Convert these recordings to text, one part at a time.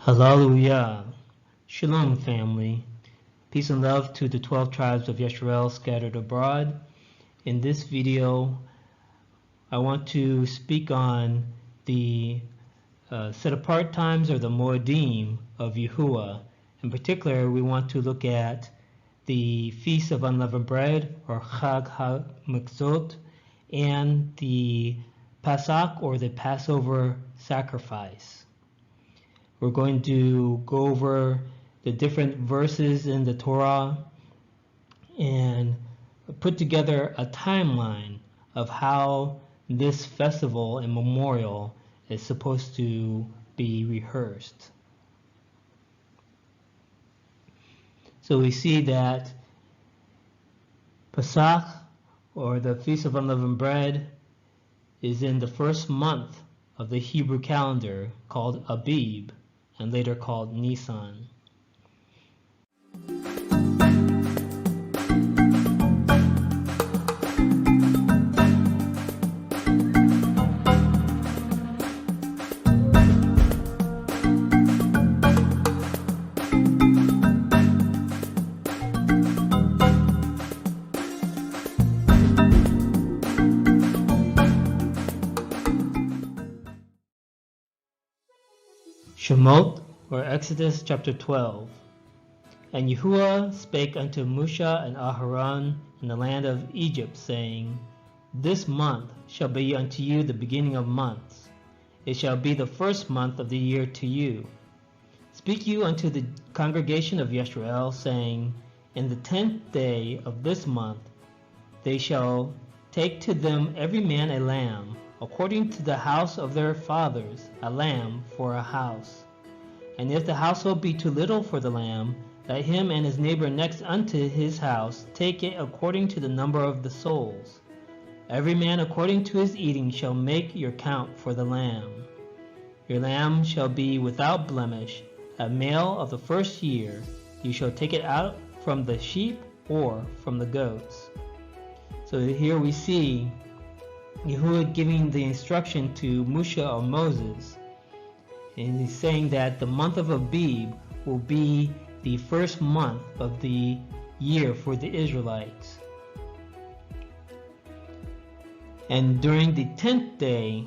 Hallelujah. Shalom, family. Peace and love to the 12 tribes of Yisrael scattered abroad. In this video, I want to speak on the set-apart times, or the Moedim of Yahuwah. In particular, we want to look at the Feast of Unleavened Bread, or Chag HaMitzvot, and the Pesach, or the Passover sacrifice. We're going to go over the different verses in the Torah and put together a timeline of how this festival and memorial is supposed to be rehearsed. So we see that Pesach, or the Feast of Unleavened Bread, is in the first month of the Hebrew calendar, called Abib, and later called Nisan. Shemot, or Exodus chapter 12. And Yahuwah spake unto Moshe and Aharon in the land of Egypt, saying, This month shall be unto you the beginning of months. It shall be the first month of the year to you. Speak you unto the congregation of Yisrael, saying, In the 10th day of this month they shall take to them every man a lamb, according to the house of their fathers, a lamb for a house. And if the household be too little for the lamb, let him and his neighbor next unto his house take it according to the number of the souls. Every man according to his eating shall make your count for the lamb. Your lamb shall be without blemish, a male of the first year. You shall take it out from the sheep or from the goats. So here we see Yahuwah giving the instruction to Moshe or Moses, and he's saying that the month of Abib will be the first month of the year for the Israelites. And during the 10th day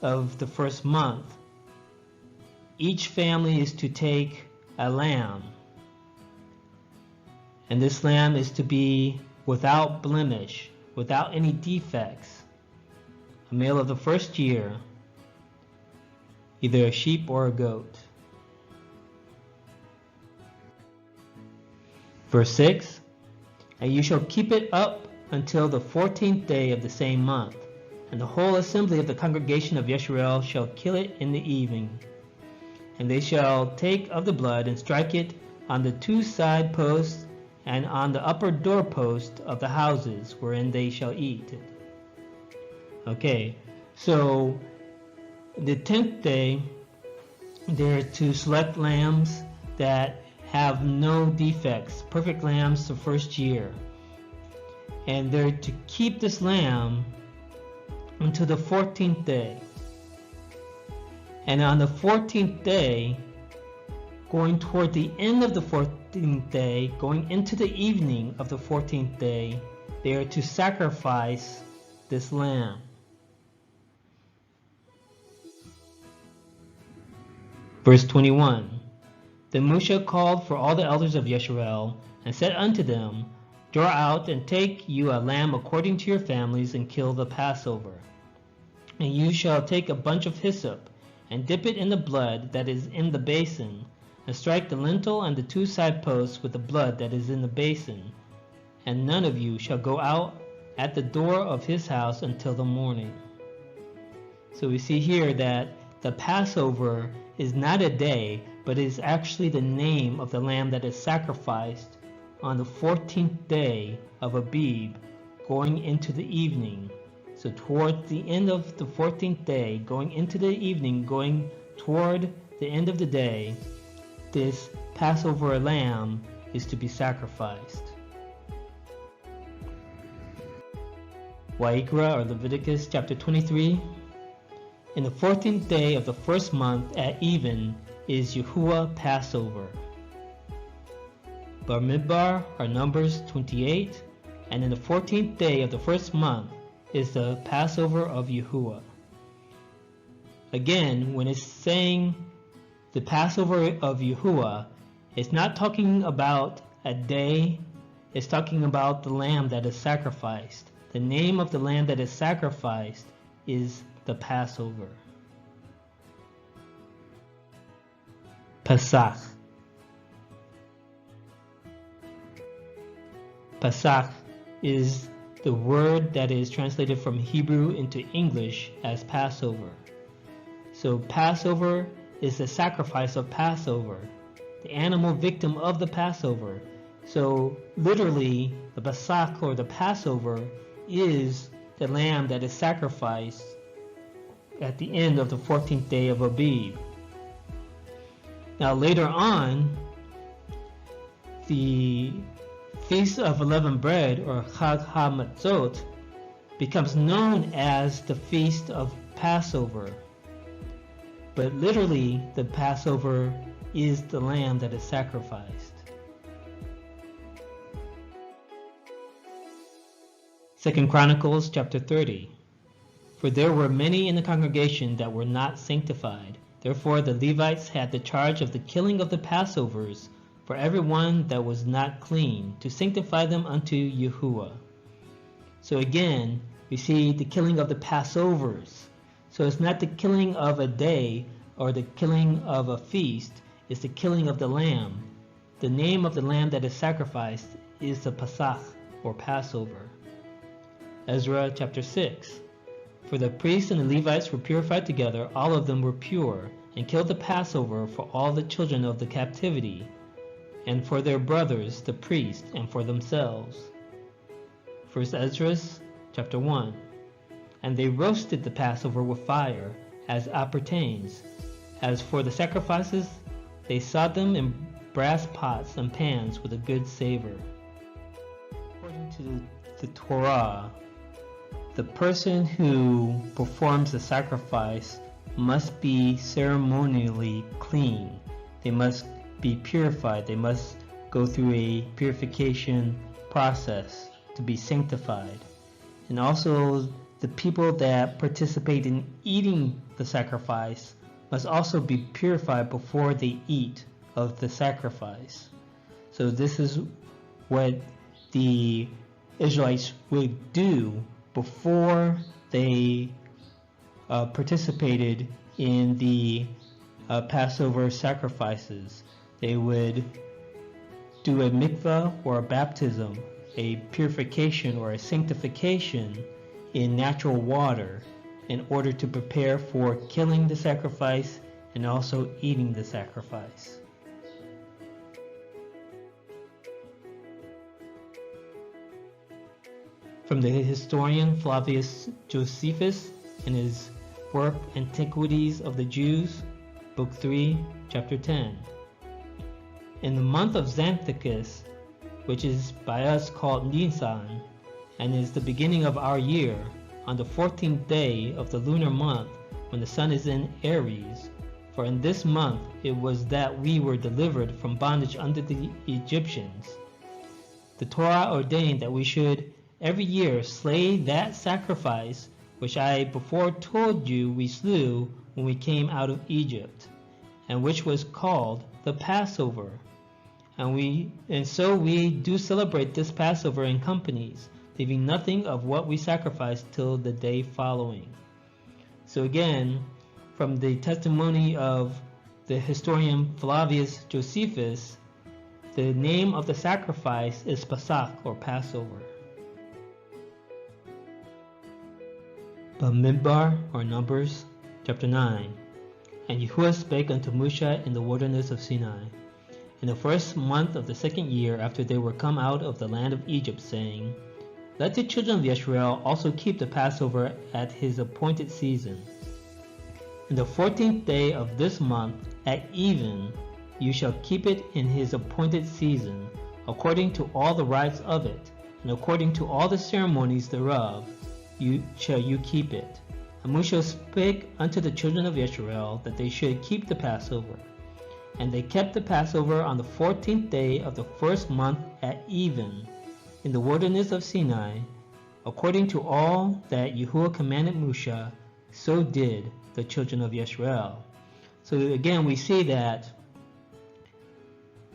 of the first month, each family is to take a lamb, and this lamb is to be without blemish, without any defects, a male of the first year, either a sheep or a goat. Verse 6, And you shall keep it up until the 14th day of the same month, and the whole assembly of the congregation of Yisrael shall kill it in the evening. And they shall take of the blood and strike it on the two side posts and on the upper doorpost of the houses wherein they shall eat it. Okay, so the 10th day, they're to select lambs that have no defects, perfect lambs the first year. And they're to keep this lamb until the 14th day. And on the 14th day, going toward the end of the 14th day, going into the evening of the 14th day, they are to sacrifice this lamb. Verse 21, Then Moshe called for all the elders of Yisrael, and said unto them, Draw out and take you a lamb according to your families, and kill the Passover. And you shall take a bunch of hyssop, and dip it in the blood that is in the basin, and strike the lintel and the two side posts with the blood that is in the basin. And none of you shall go out at the door of his house until the morning. So we see here that the Passover is not a day, but is actually the name of the lamb that is sacrificed on the 14th day of Abib, going into the evening. So toward the end of the 14th day, going into the evening, going toward the end of the day, this Passover lamb is to be sacrificed. Wa'ikra, or Leviticus chapter 23. In the 14th day of the first month at even is Yahuwah Passover. Bamidbar are Numbers 28, and in the 14th day of the first month is the Passover of Yahuwah. Again, when it's saying the Passover of Yahuwah, it's not talking about a day, it's talking about the lamb that is sacrificed. The name of the lamb that is sacrificed is the Passover. Pesach. Pesach is the word that is translated from Hebrew into English as Passover. So Passover is the sacrifice of Passover, the animal victim of the Passover. So literally, the Pesach or the Passover is the lamb that is sacrificed at the end of the 14th day of Abib. Now later on, the Feast of Unleavened Bread, or Chag HaMatzot, becomes known as the Feast of Passover. But literally, the Passover is the lamb that is sacrificed. 2 Chronicles chapter 30. For there were many in the congregation that were not sanctified. Therefore the Levites had the charge of the killing of the Passovers for everyone that was not clean, to sanctify them unto Yahuwah. So again, we see the killing of the Passovers. So it's not the killing of a day or the killing of a feast, it's the killing of the lamb. The name of the lamb that is sacrificed is the Pesach, or Passover. Ezra chapter 6. For the priests and the Levites were purified together, all of them were pure, and killed the Passover for all the children of the captivity, and for their brothers the priests, and for themselves. 1 Ezra chapter 1. And they roasted the Passover with fire, as appertains. As for the sacrifices, they sawed them in brass pots and pans with a good savor. According to the Torah, the person who performs the sacrifice must be ceremonially clean. They must be purified. They must go through a purification process to be sanctified. And also, the people that participate in eating the sacrifice must also be purified before they eat of the sacrifice. So this is what the Israelites would do before they participated in the Passover sacrifices. They would do a mikvah or a baptism, a purification or a sanctification in natural water in order to prepare for killing the sacrifice and also eating the sacrifice. From the historian Flavius Josephus in his work Antiquities of the Jews, Book 3, Chapter 10. In the month of Xanthicus, which is by us called Nisan, and is the beginning of our year, on the 14th day of the lunar month, when the sun is in Aries, for in this month it was that we were delivered from bondage under the Egyptians. The Torah ordained that we should every year slay that sacrifice which I before told you we slew when we came out of Egypt, and which was called the Passover. And so we do celebrate this Passover in companies, leaving nothing of what we sacrificed till the day following. So again, from the testimony of the historian Flavius Josephus, the name of the sacrifice is Pesach, or Passover. Bamidbar, or Numbers, chapter 9. And Yahuwah spake unto Moshe in the wilderness of Sinai, in the first month of the second year after they were come out of the land of Egypt, saying, Let the children of Israel also keep the Passover at his appointed season. In the 14th day of this month at even you shall keep it in his appointed season, according to all the rites of it, and according to all the ceremonies thereof, you keep it. And Moshe spake unto the children of Israel that they should keep the Passover. And they kept the Passover on the 14th day of the first month at even, in the wilderness of Sinai, according to all that Yahuwah commanded Moshe, so did the children of Israel. So again, we see that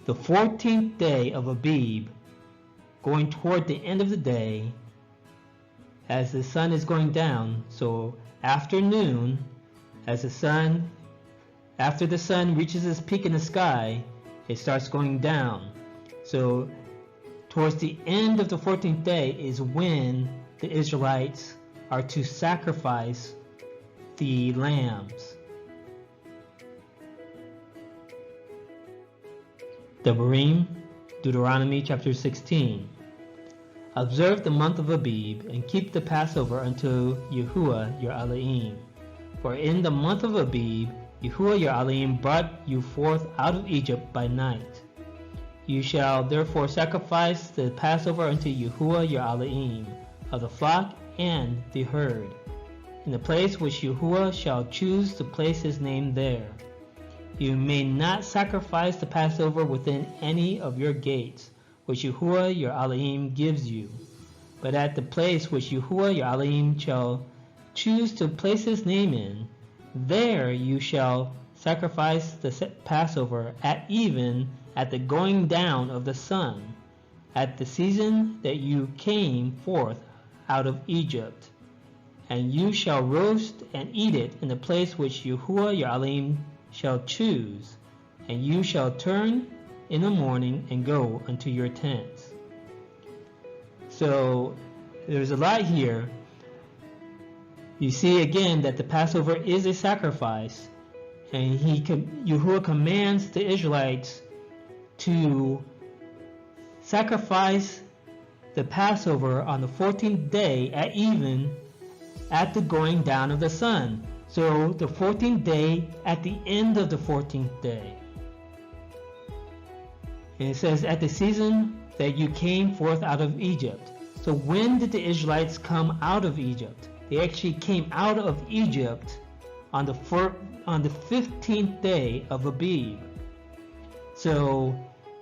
the 14th day of Abib, going toward the end of the day, as the sun is going down, so afternoon, after the sun reaches its peak in the sky, it starts going down. So towards the end of the 14th day is when the Israelites are to sacrifice the lambs. Devarim, Deuteronomy chapter 16. Observe the month of Abib, and keep the Passover unto Yahuwah your Elohim. For in the month of Abib, Yahuwah your Elohim brought you forth out of Egypt by night. You shall therefore sacrifice the Passover unto Yahuwah your Elohim, of the flock and the herd, in the place which Yahuwah shall choose to place his name there. You may not sacrifice the Passover within any of your gates, which Yahuwah your Elohim gives you, but at the place which Yahuwah your Elohim shall choose to place his name in, there you shall sacrifice the Passover at even at the going down of the sun, at the season that you came forth out of Egypt. And you shall roast and eat it in the place which Yahuwah your Elohim shall choose, and you shall turn in the morning and go unto your tents. So there's a lot here. You see again that the Passover is a sacrifice, and Yahuwah commands the Israelites to sacrifice the Passover on the 14th day at even at the going down of the sun. So the 14th day at the end of the 14th day. And it says, at the season that you came forth out of Egypt. So when did the Israelites come out of Egypt? They actually came out of Egypt on the 15th day of Abib. So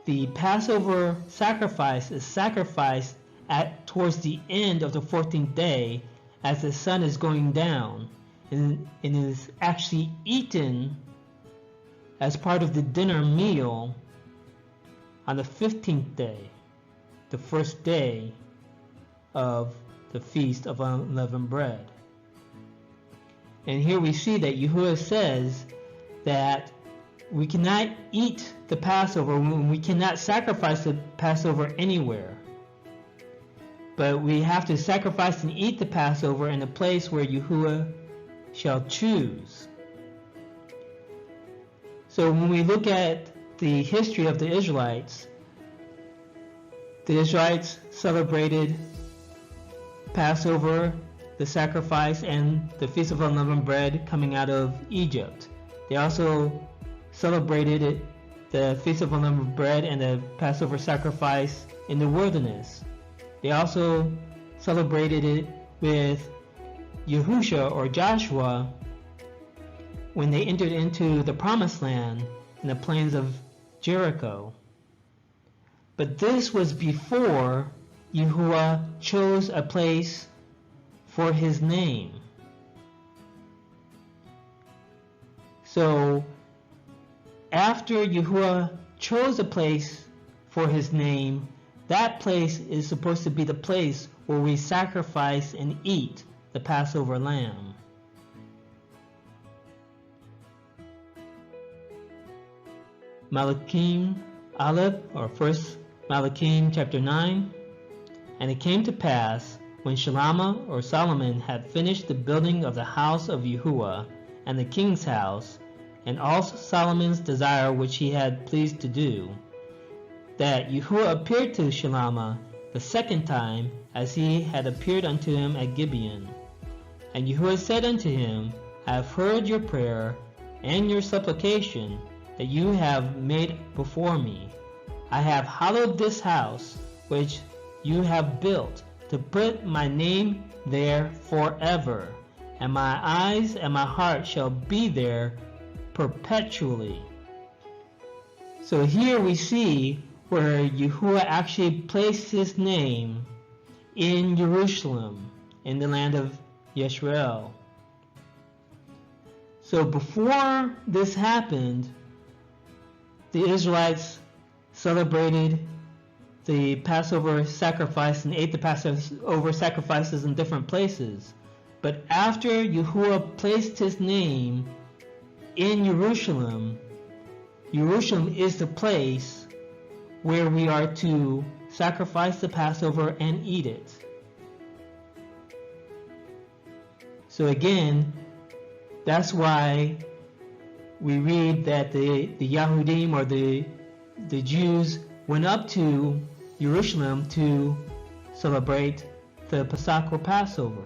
the Passover sacrifice is sacrificed towards the end of the 14th day as the sun is going down, and is actually eaten as part of the dinner meal on the 15th day, the first day of the Feast of Unleavened Bread. And here we see that Yahuwah says that we cannot eat the Passover, we cannot sacrifice the Passover anywhere. But we have to sacrifice and eat the Passover in a place where Yahuwah shall choose. So when we look at the history of the Israelites celebrated Passover, the sacrifice, and the Feast of Unleavened Bread coming out of Egypt. They also celebrated the Feast of Unleavened Bread and the Passover sacrifice in the wilderness. They also celebrated it with Yahusha or Joshua when they entered into the Promised Land in the plains of Jericho. But this was before Yahuwah chose a place for his name. So after Yahuwah chose a place for his name, that place is supposed to be the place where we sacrifice and eat the Passover lamb. Malachim Aleph, or 1 Malachim chapter 9. And it came to pass, when Shalomah or Solomon had finished the building of the house of Yahuwah, and the king's house, and all Solomon's desire which he had pleased to do, that Yahuwah appeared to Shalomah the second time, as he had appeared unto him at Gibeon. And Yahuwah said unto him, I have heard your prayer and your supplication that you have made before me. I have hallowed this house which you have built, to put my name there forever, and my eyes and my heart shall be there perpetually. So here we see where Yahuwah actually placed his name in Jerusalem, in the land of Yisrael. So before this happened, the Israelites celebrated the Passover sacrifice and ate the Passover sacrifices in different places. But after Yahuwah placed his name in Jerusalem, Jerusalem is the place where we are to sacrifice the Passover and eat it. So again, that's why we read that the Yahudim, or the Jews, went up to Jerusalem to celebrate the Pesach or Passover.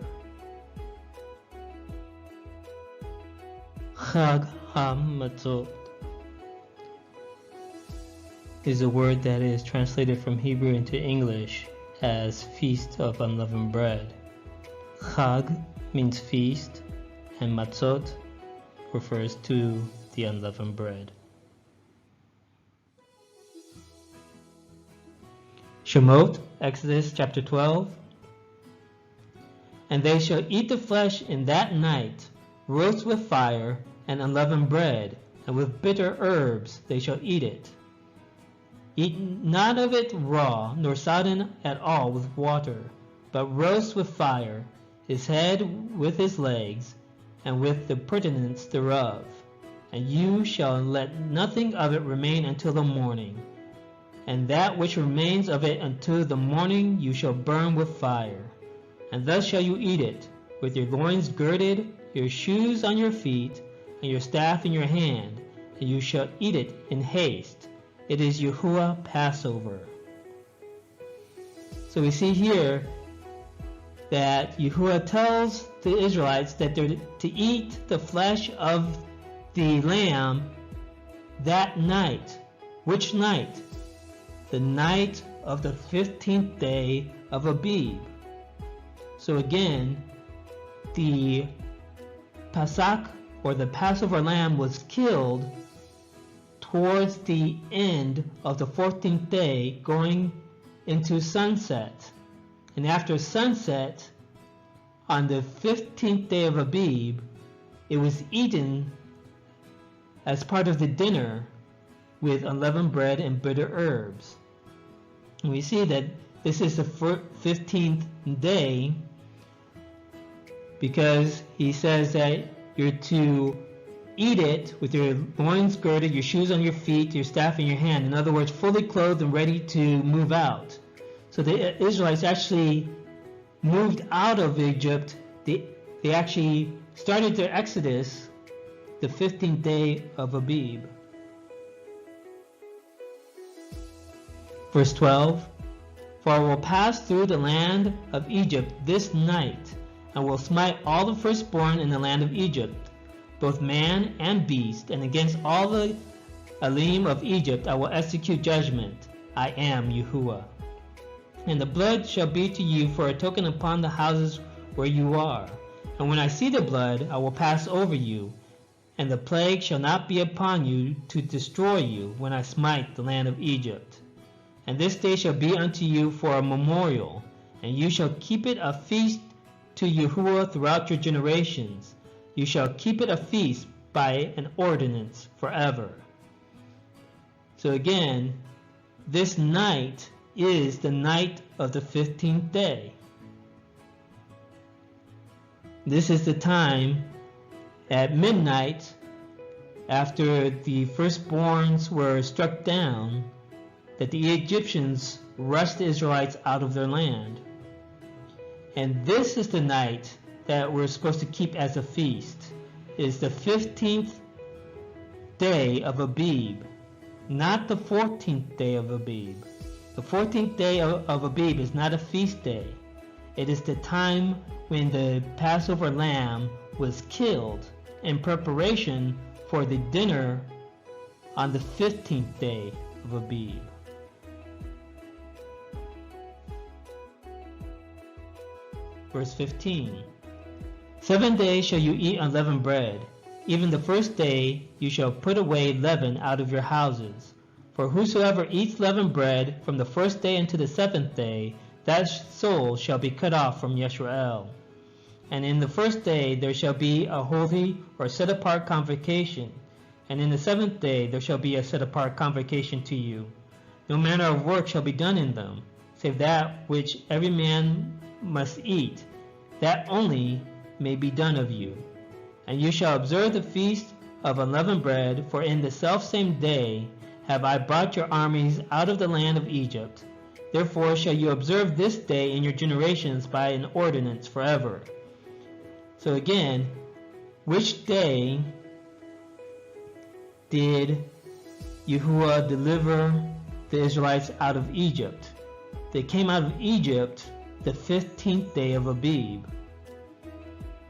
Chag HaMatzot is a word that is translated from Hebrew into English as Feast of Unleavened Bread. Chag means feast, and Matzot refers to the unleavened bread. Shemot, Exodus chapter 12. And they shall eat the flesh in that night, roast with fire, and unleavened bread, and with bitter herbs they shall eat it. Eat not of it raw, nor sodden at all with water, but roast with fire, his head with his legs, and with the purtenance thereof. And you shall let nothing of it remain until the morning. And that which remains of it until the morning you shall burn with fire. And thus shall you eat it, with your loins girded, your shoes on your feet, and your staff in your hand, and you shall eat it in haste. It is Yahuwah Passover. So we see here that Yahuwah tells the Israelites that they're to eat the flesh of the lamb that night. Which night? The night of the 15th day of Abib. So again, the Pesach, or the Passover lamb, was killed towards the end of the 14th day, going into sunset. And after sunset, on the 15th day of Abib, it was eaten as part of the dinner with unleavened bread and bitter herbs. And we see that this is the 15th day because he says that you're to eat it with your loins girded, your shoes on your feet, your staff in your hand. In other words, fully clothed and ready to move out. So the Israelites actually moved out of Egypt. They actually started their exodus the 15th day of Abib. Verse 12, For I will pass through the land of Egypt this night, and will smite all the firstborn in the land of Egypt, both man and beast, and against all the Elim of Egypt I will execute judgment. I am Yahuwah. And the blood shall be to you for a token upon the houses where you are. And when I see the blood, I will pass over you, and the plague shall not be upon you to destroy you when I smite the land of Egypt. And this day shall be unto you for a memorial, and you shall keep it a feast to Yahuwah throughout your generations. You shall keep it a feast by an ordinance forever. So again, this night is the night of the 15th day. This is the time at midnight, after the firstborns were struck down, that the Egyptians rushed the Israelites out of their land. And this is the night that we're supposed to keep as a feast. It is the 15th day of Abib, not the 14th day of Abib. The 14th day of Abib is not a feast day. It is the time when the Passover lamb was killed in preparation for the dinner on the 15th day of Abib. Verse 15. 7 days shall you eat unleavened bread. Even the first day you shall put away leaven out of your houses. For whosoever eats leavened bread from the first day unto the 7th day, that soul shall be cut off from Yisrael. And in the first day there shall be a holy or set-apart convocation, and in the 7th day there shall be a set-apart convocation to you. No manner of work shall be done in them, save that which every man must eat, that only may be done of you. And you shall observe the feast of unleavened bread, for in the selfsame day have I brought your armies out of the land of Egypt. Therefore shall you observe this day in your generations by an ordinance forever. So again, which day did Yahuwah deliver the Israelites out of Egypt? They came out of Egypt the 15th day of Abib.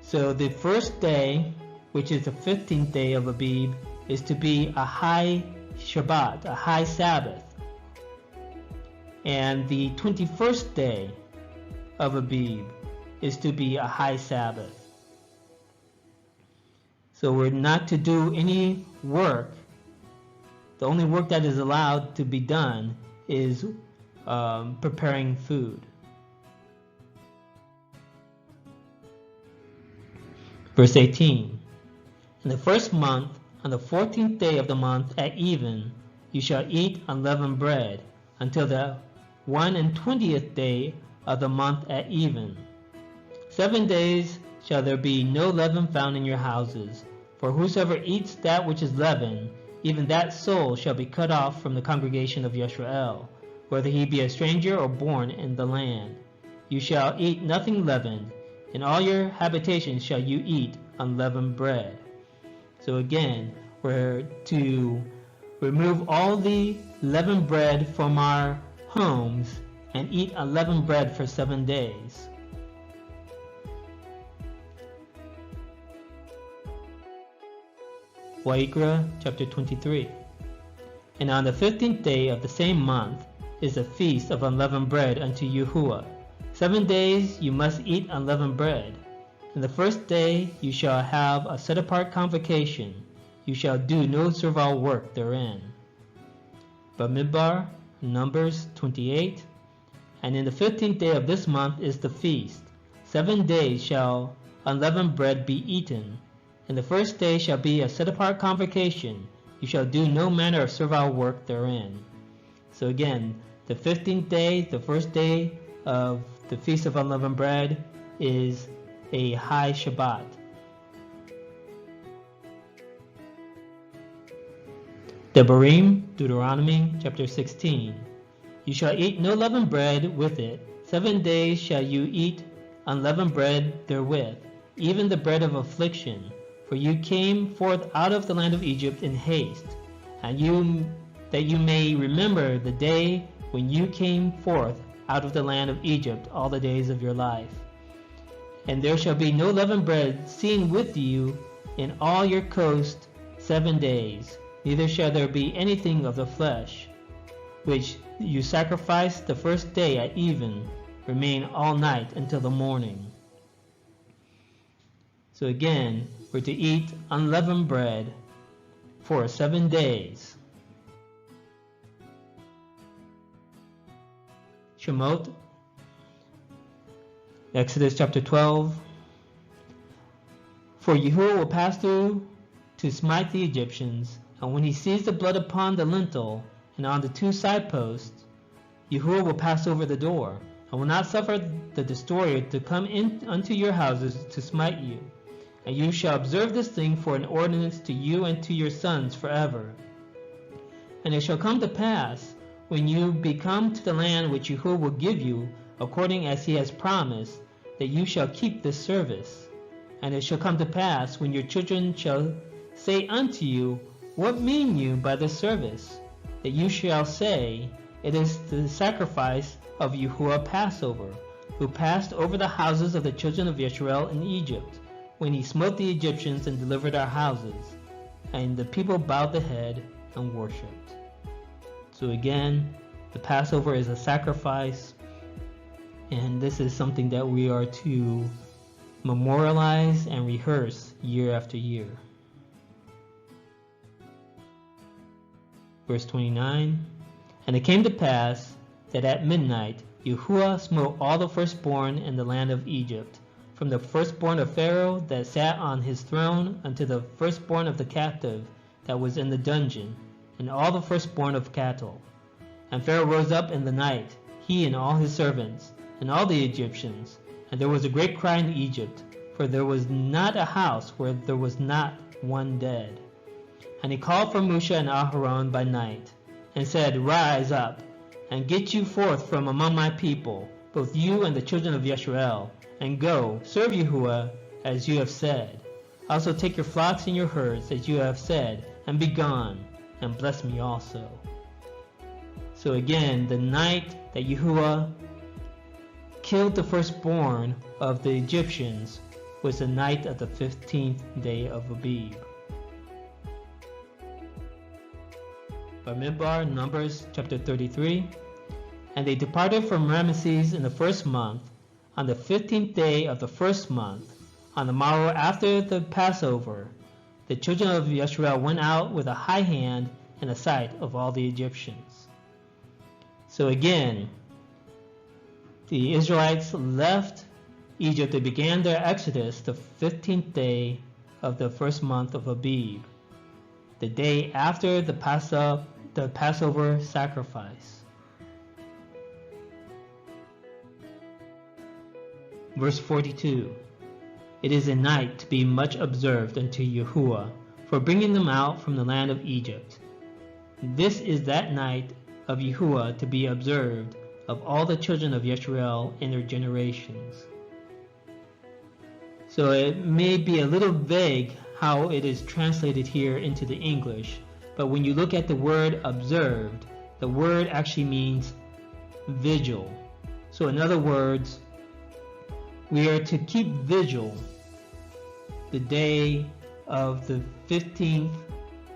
So the first day, which is the 15th day of Abib, is to be a high Shabbat, a high Sabbath. And the 21st day of Abib is to be a high Sabbath. So we're not to do any work. The only work that is allowed to be done is preparing food. Verse 18. In the first month, on the 14th day of the month at even, you shall eat unleavened bread, until the 21st day of the month at even. 7 days shall there be no leaven found in your houses, for whosoever eats that which is leavened, even that soul shall be cut off from the congregation of Yisrael, whether he be a stranger or born in the land. You shall eat nothing leavened. In all your habitations shall you eat unleavened bread. So again, we're to remove all the leavened bread from our homes and eat unleavened bread for 7 days. Wa'ikra chapter 23. And on the 15th day of the same month is a feast of unleavened bread unto Yahuwah. 7 days you must eat unleavened bread. And the first day you shall have a set-apart convocation. You shall do no servile work therein. Bamidbar, Numbers 28. And in the 15th day of this month is the feast. 7 days shall unleavened bread be eaten. And the first day shall be a set-apart convocation. You shall do no manner of servile work therein. So again, the 15th day, the first day of the Feast of Unleavened Bread, is a high Shabbat. Devarim, Deuteronomy chapter 16. You shall eat no leavened bread with it. 7 days shall you eat unleavened bread therewith, even the bread of affliction. For you came forth out of the land of Egypt in haste, and that you may remember the day when you came forth out of the land of Egypt all the days of your life. And there shall be no leavened bread seen with you in all your coast 7 days, neither shall there be anything of the flesh, which you sacrifice the first day at even, remain all night until the morning. So again, we're to eat unleavened bread for 7 days. Shemot, Exodus chapter 12. For Yahuwah will pass through to smite the Egyptians, and when he sees the blood upon the lintel and on the 2 side posts, Yahuwah will pass over the door, and will not suffer the destroyer to come in unto your houses to smite you. And you shall observe this thing for an ordinance to you and to your sons forever. And it shall come to pass, when you be come to the land which Yahuwah will give you, according as he has promised, that you shall keep this service. And it shall come to pass, when your children shall say unto you, What mean you by this service? That you shall say, It is the sacrifice of Yahuwah Passover, who passed over the houses of the children of Israel in Egypt, when he smote the Egyptians and delivered our houses. And the people bowed the head and worshipped. So again, the Passover is a sacrifice, and this is something that we are to memorialize and rehearse year after year. Verse 29, and it came to pass that at midnight Yahuwah smote all the firstborn in the land of Egypt, from the firstborn of Pharaoh that sat on his throne unto the firstborn of the captive that was in the dungeon, and all the firstborn of cattle. And Pharaoh rose up in the night, he and all his servants, and all the Egyptians, and there was a great cry in Egypt, for there was not a house where there was not one dead. And he called for Moshe and Aharon by night, and said, Rise up, and get you forth from among my people, both you and the children of Yisrael, and go, serve Yahuwah, as you have said. Also take your flocks and your herds, as you have said, and be gone, and bless me also. So again, the night that Yahuwah killed the firstborn of the Egyptians was the night of the 15th day of Abib. Bamidbar, Numbers chapter 33. And they departed from Ramesses in the first month, on the 15th day of the first month, on the morrow after the Passover. The children of Yisrael went out with a high hand in the sight of all the Egyptians. So again, the Israelites left Egypt. They began their exodus the 15th day of the first month of Abib, the day after the Passover sacrifice. Verse 42. It is a night to be much observed unto Yahuwah, for bringing them out from the land of Egypt. This is that night of Yahuwah to be observed of all the children of Yisrael in their generations. So it may be a little vague how it is translated here into the English, but when you look at the word observed, the word actually means vigil. So in other words, we are to keep vigil the day of the 15th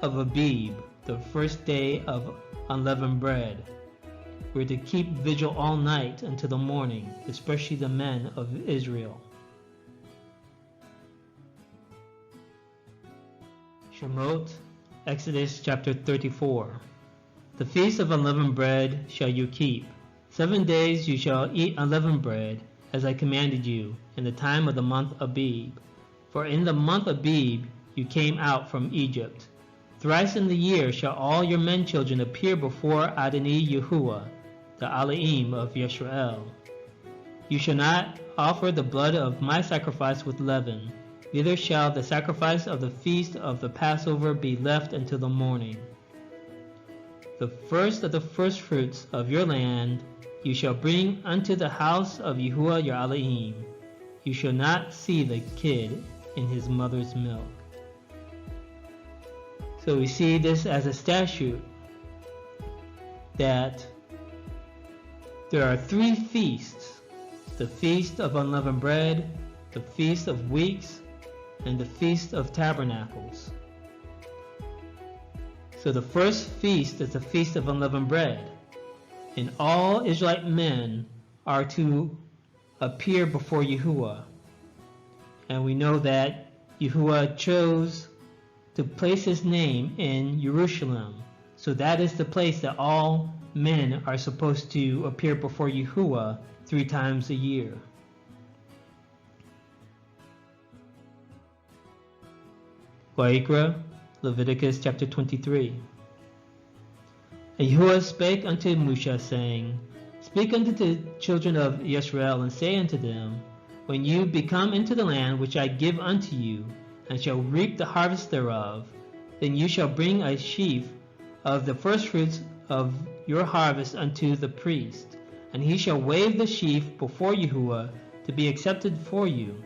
of Abib, the first day of unleavened bread. We're to keep vigil all night until the morning, especially the men of Israel. Shemot, Exodus chapter 34. The feast of unleavened bread shall you keep. 7 days you shall eat unleavened bread, as I commanded you, in the time of the month Abib. For in the month Abib you came out from Egypt. Thrice in the year shall all your men children appear before Adonai Yahuwah, the Elohim of Yisrael. You shall not offer the blood of my sacrifice with leaven, neither shall the sacrifice of the feast of the Passover be left until the morning. The first of the firstfruits of your land you shall bring unto the house of Yahuwah your Elohim. You shall not see the kid in his mother's milk. So we see this as a statute that there are 3 feasts: the Feast of Unleavened Bread, the Feast of Weeks, and the Feast of Tabernacles. So the first feast is the Feast of Unleavened Bread, and all Israelite men are to appear before Yahuwah. And we know that Yahuwah chose to place his name in Jerusalem, so that is the place that all men are supposed to appear before Yahuwah 3 times a year. Vayikra, Leviticus chapter 23. And Yahuwah spake unto Moshe, saying, Speak unto the children of Yisrael, and say unto them, When you be come into the land which I give unto you, and shall reap the harvest thereof, then you shall bring a sheaf of the firstfruits of your harvest unto the priest, and he shall wave the sheaf before Yahuwah to be accepted for you.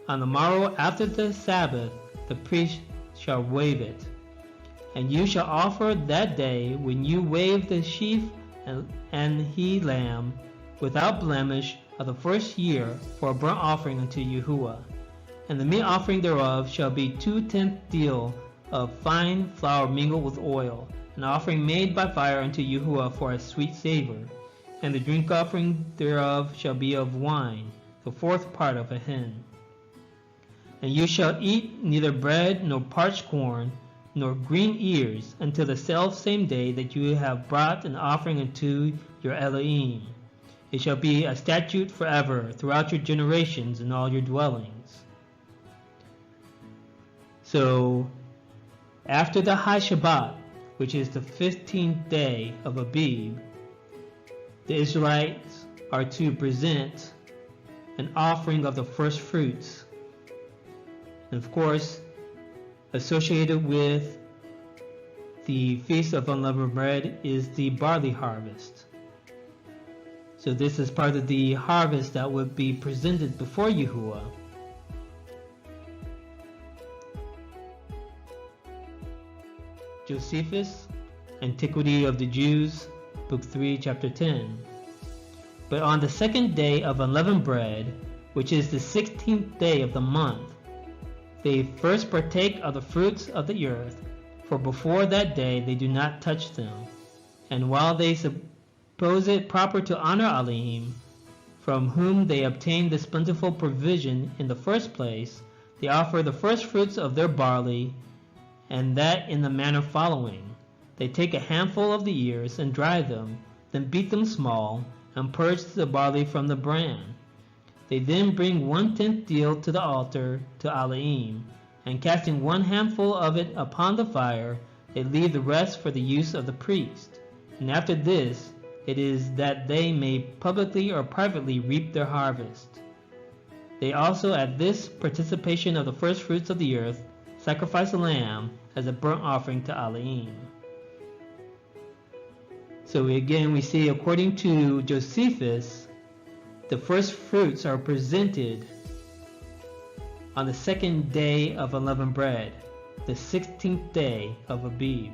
On the morrow after the Sabbath the priest shall wave it. And you shall offer that day, when you wave the sheaf and he lamb, without blemish, of the first year, for a burnt offering unto Yahuwah. And the meat offering thereof shall be 2/10 deal of fine flour mingled with oil, an offering made by fire unto Yahuwah for a sweet savor. And the drink offering thereof shall be of wine, the 4th part of a hin. And you shall eat neither bread nor parched corn, nor green ears, until the selfsame day that you have brought an offering unto your Elohim. It shall be a statute forever throughout your generations in all your dwellings. So, after the High Shabbat, which is the 15th day of Abib, the Israelites are to present an offering of the first fruits. And of course, associated with the Feast of Unleavened Bread is the barley harvest. So this is part of the harvest that would be presented before Yahuwah. Josephus, Antiquity of the Jews, Book 3, Chapter 10. But on the second day of unleavened bread, which is the 16th day of the month, they first partake of the fruits of the earth, for before that day they do not touch them. And while they suppose it proper to honor Elohim, from whom they obtain this plentiful provision in the first place, they offer the first fruits of their barley, and that in the manner following. They take a handful of the ears and dry them, then beat them small, and purge the barley from the bran. They then bring 1/10 deal to the altar to Elohim, and casting one handful of it upon the fire, they leave the rest for the use of the priest. And after this, it is that they may publicly or privately reap their harvest. They also at this participation of the first fruits of the earth sacrifice a lamb as a burnt offering to Elohim. So again we see, according to Josephus, the first fruits are presented on the second day of unleavened bread, the 16th day of Abib.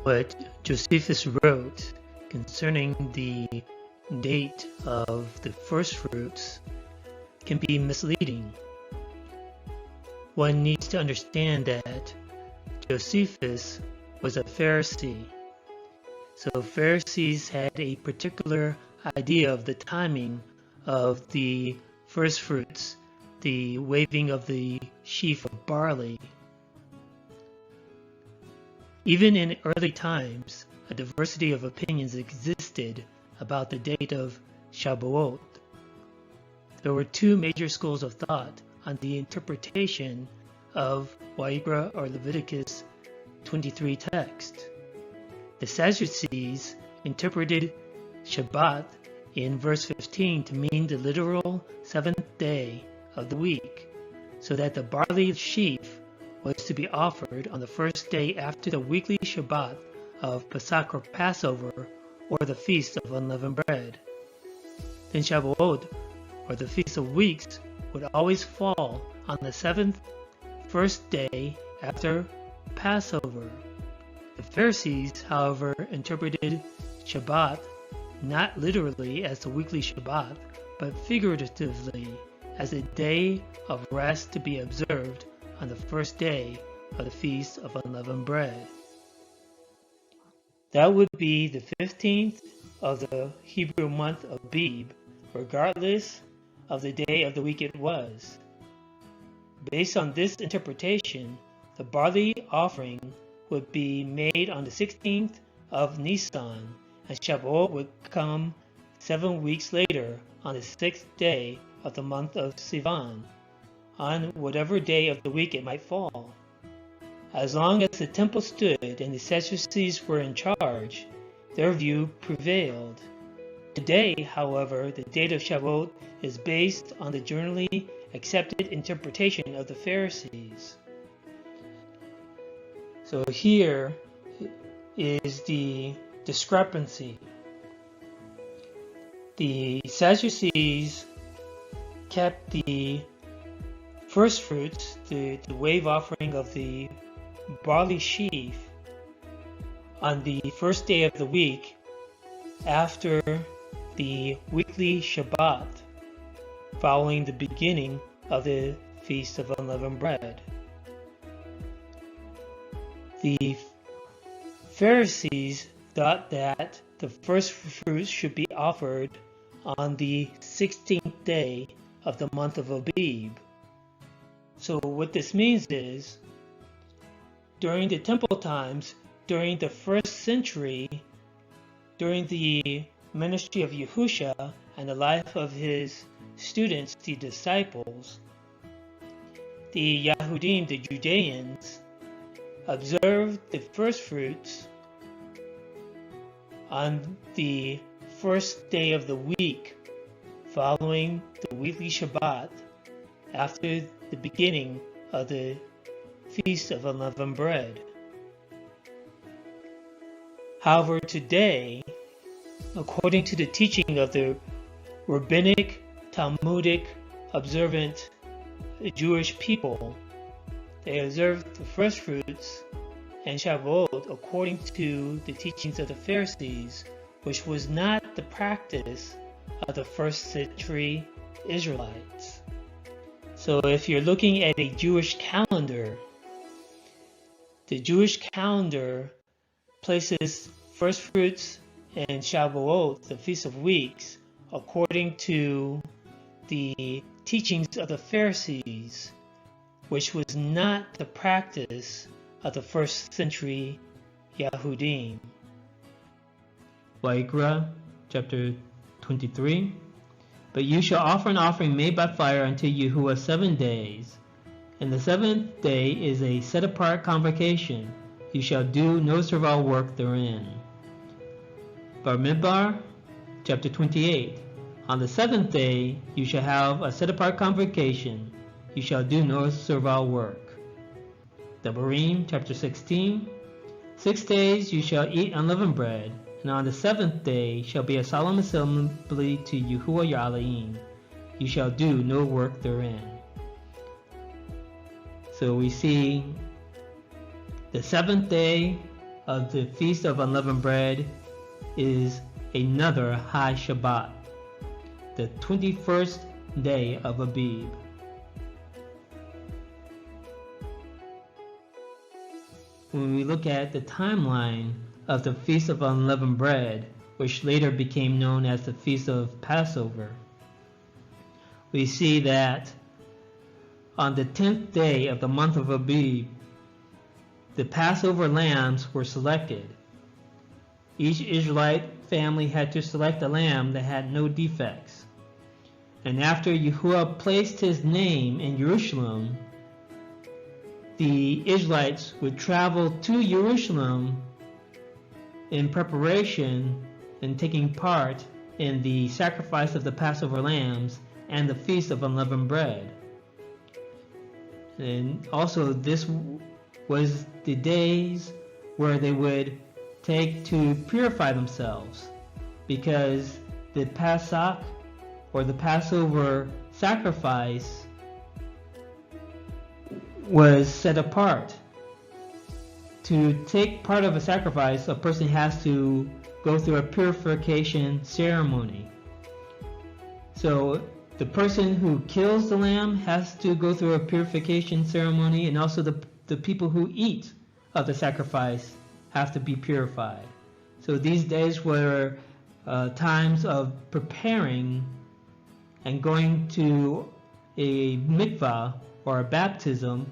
What Josephus wrote concerning the date of the first fruits can be misleading. One needs to understand that Josephus was a Pharisee. So Pharisees had a particular idea of the timing of the first fruits, the waving of the sheaf of barley. Even in early times, a diversity of opinions existed about the date of Shavuot. There were two major schools of thought on the interpretation of Vayikra or Leviticus 23 text. The Sadducees interpreted Shabbat in verse 15 to mean the literal seventh day of the week, so that the barley sheaf was to be offered on the first day after the weekly Shabbat of Pesach or Passover, or the Feast of Unleavened Bread. Then Shavuot, or the Feast of Weeks, would always fall on the first day after Passover. The Pharisees, however, interpreted Shabbat not literally as the weekly Shabbat, but figuratively as a day of rest to be observed on the first day of the Feast of Unleavened Bread. That would be the 15th of the Hebrew month of Abib, regardless of the day of the week it was. Based on this interpretation, the barley offering would be made on the 16th of Nisan, and Shavuot would come 7 weeks later on the 6th day of the month of Sivan, on whatever day of the week it might fall. As long as the temple stood and the Sadducees were in charge, their view prevailed. Today, however, the date of Shavuot is based on the generally accepted interpretation of the Pharisees. So here is the discrepancy. The Sadducees kept the first fruits, the wave offering of the barley sheaf, on the first day of the week after the weekly Shabbat, following the beginning of the Feast of Unleavened Bread. The Pharisees thought that the first fruits should be offered on the 16th day of the month of Abib. So what this means is, during the temple times, during the 1st century, during the ministry of Yahusha and the life of his students, the disciples, the Yahudim, the Judeans, observed the first fruits on the first day of the week following the weekly Shabbat after the beginning of the Feast of Unleavened Bread. However, today, according to the teaching of the rabbinic, Talmudic, observant Jewish people, they observe the first fruits and Shavuot according to the teachings of the Pharisees, which was not the practice of the 1st century Israelites. So if you're looking at a Jewish calendar, the Jewish calendar places first fruits and Shavuot, the Feast of Weeks, according to the teachings of the Pharisees, which was not the practice of the 1st century Yahudim. Vayikra, chapter 23. But you shall offer an offering made by fire unto Yahuwah 7 days, and the 7th day is a set-apart convocation. You shall do no servile work therein. Bamidbar, chapter 28. On the 7th day you shall have a set-apart convocation. You shall do no servile work. Devarim, chapter 16. 6 days you shall eat unleavened bread, and on the 7th day shall be a solemn assembly to Yahuwah your Elohim. You shall do no work therein. So we see the 7th day of the Feast of Unleavened Bread is another High Shabbat, the 21st day of Abib. When we look at the timeline of the Feast of Unleavened Bread, which later became known as the Feast of Passover, we see that on the 10th day of the month of Abib, the Passover lambs were selected. Each Israelite family had to select a lamb that had no defects. And after Yahuwah placed his name in Jerusalem, the Israelites would travel to Jerusalem in preparation and taking part in the sacrifice of the Passover lambs and the Feast of Unleavened Bread. And also this was the days where they would take to purify themselves, because the Pesach or the Passover sacrifice was set apart. To take part of a sacrifice, a person has to go through a purification ceremony. So the person who kills the lamb has to go through a purification ceremony, and also the people who eat of the sacrifice have to be purified. So these days were times of preparing and going to a mikvah or a baptism,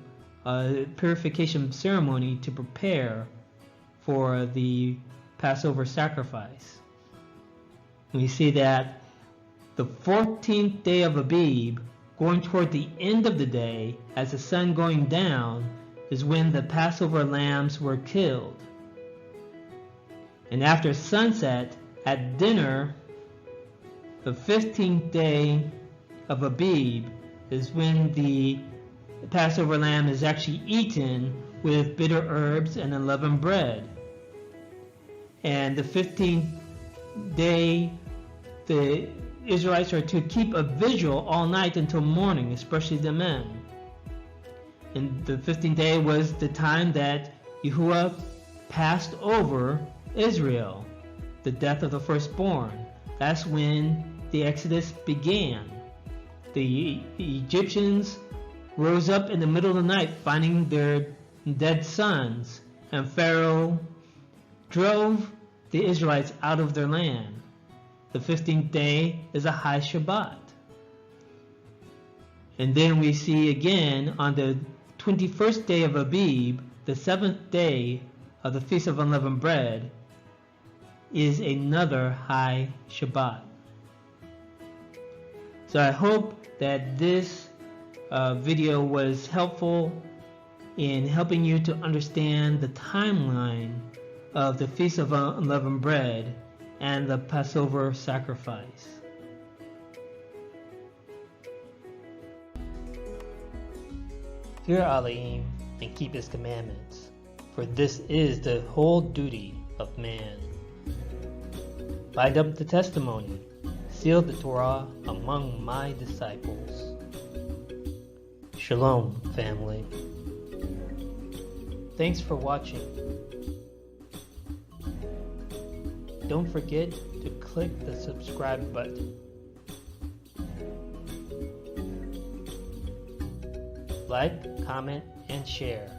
a purification ceremony to prepare for the Passover sacrifice. We see that the 14th day of Abib, going toward the end of the day, as the sun going down, is when the Passover lambs were killed. And after sunset, at dinner, the 15th day of Abib is when the Passover lamb is actually eaten with bitter herbs and unleavened bread. And the 15th day, the Israelites are to keep a vigil all night until morning, especially the men. And the 15th day was the time that Yahuwah passed over Israel, the death of the firstborn. That's when the Exodus began. The Egyptians rose up in the middle of the night finding their dead sons, and Pharaoh drove the Israelites out of their land. The 15th day is a High Shabbat. And then we see again on the 21st day of Abib, the 7th day of the Feast of Unleavened Bread, is another high Shabbat. So I hope that this video was helpful in helping you to understand the timeline of the Feast of Unleavened Bread and the Passover sacrifice. Fear Elohim and keep his commandments, for this is the whole duty of man. Bind up the testimony, seal the Torah among my disciples. Shalom, family. Thanks for watching. Don't forget to click the subscribe button. Like, comment, and share.